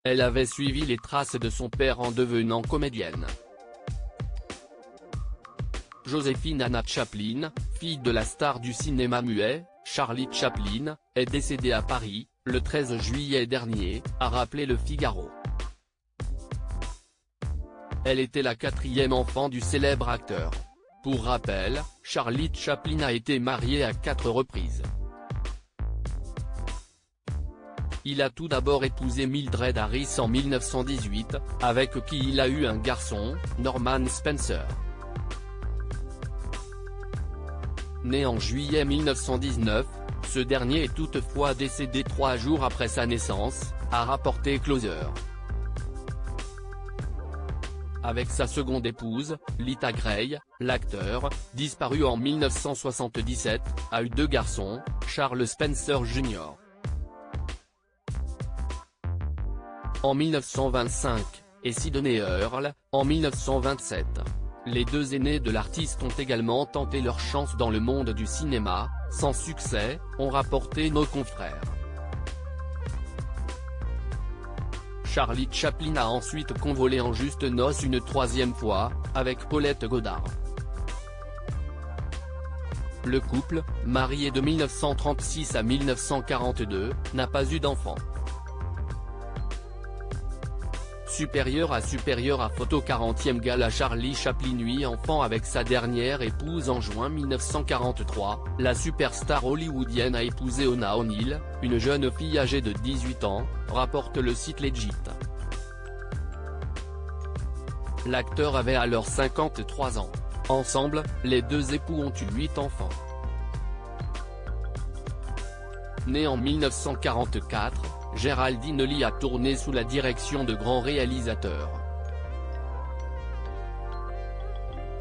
Elle avait suivi les traces de son père en devenant comédienne. Joséphine Anna Chaplin, fille de la star du cinéma muet, Charlie Chaplin, est décédée à Paris, le 13 juillet dernier, a rappelé Le Figaro. Elle était la quatrième enfant du célèbre acteur. Pour rappel, Charlie Chaplin a été marié à 4 reprises. Il a tout d'abord épousé Mildred Harris en 1918, avec qui il a eu un garçon, Norman Spencer. Né en juillet 1919, ce dernier est toutefois décédé 3 jours après sa naissance, a rapporté Closer. Avec sa seconde épouse, Lita Grey, l'acteur, disparu en 1977, a eu 2 garçons, Charles Spencer Jr. en 1925, et Sidney Earle, en 1927. Les 2 aînés de l'artiste ont également tenté leur chance dans le monde du cinéma, sans succès, ont rapporté nos confrères. Charlie Chaplin a ensuite convolé en juste noces une 3e fois, avec Paulette Goddard. Le couple, marié de 1936 à 1942, n'a pas eu d'enfant. Supérieur à photo 40e gala Charlie Chaplin 8 enfants avec sa dernière épouse en juin 1943, la superstar hollywoodienne a épousé Ona O'Neill, une jeune fille âgée de 18 ans, rapporte le site Legit. L'acteur avait alors 53 ans. Ensemble, les 2 époux ont eu 8 enfants. Née en 1944, Géraldine Lee a tourné sous la direction de grands réalisateurs.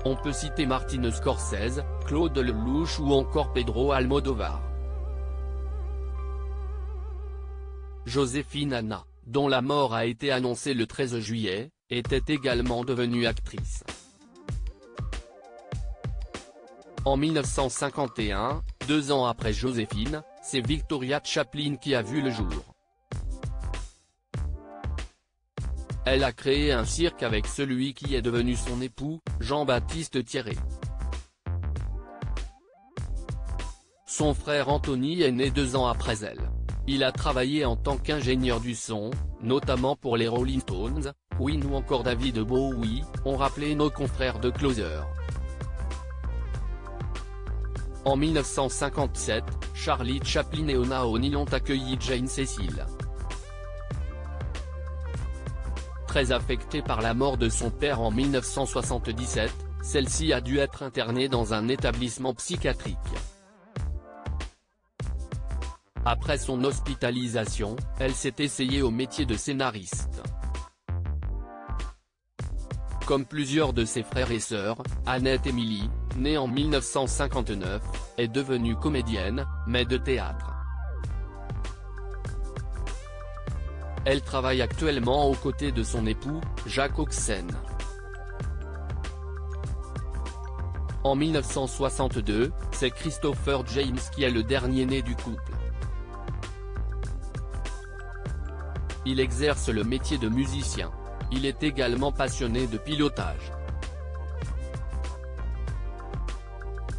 On peut citer Martin Scorsese, Claude Lelouch ou encore Pedro Almodóvar. Joséphine Anna, dont la mort a été annoncée le 13 juillet, était également devenue actrice. En 1951, 2 ans après Joséphine, c'est Victoria Chaplin qui a vu le jour. Elle a créé un cirque avec celui qui est devenu son époux, Jean-Baptiste Thierry. Son frère Anthony est né 2 ans après elle. Il a travaillé en tant qu'ingénieur du son, notamment pour les Rolling Stones, Queen ou encore David Bowie, ont rappelé nos confrères de Closer. En 1957, Charlie Chaplin et Ona O'Neill ont accueilli Jane Cecil. Très affectée par la mort de son père en 1977, celle-ci a dû être internée dans un établissement psychiatrique. Après son hospitalisation, elle s'est essayée au métier de scénariste. Comme plusieurs de ses frères et sœurs, Annette Emily, née en 1959, est devenue comédienne, mais de théâtre. Elle travaille actuellement aux côtés de son époux, Jacques Oxen. En 1962, c'est Christopher James qui est le dernier né du couple. Il exerce le métier de musicien. Il est également passionné de pilotage.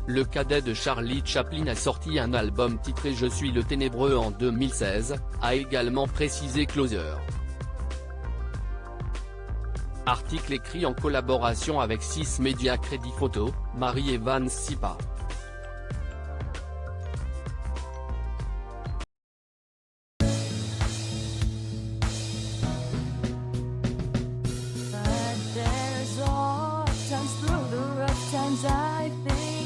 Le cadet de Charlie Chaplin a sorti un album titré Je suis le ténébreux en 2016, a également précisé Closer. Article écrit en collaboration avec 6 médias Crédit Photo, Marie-Evans Sipa. I think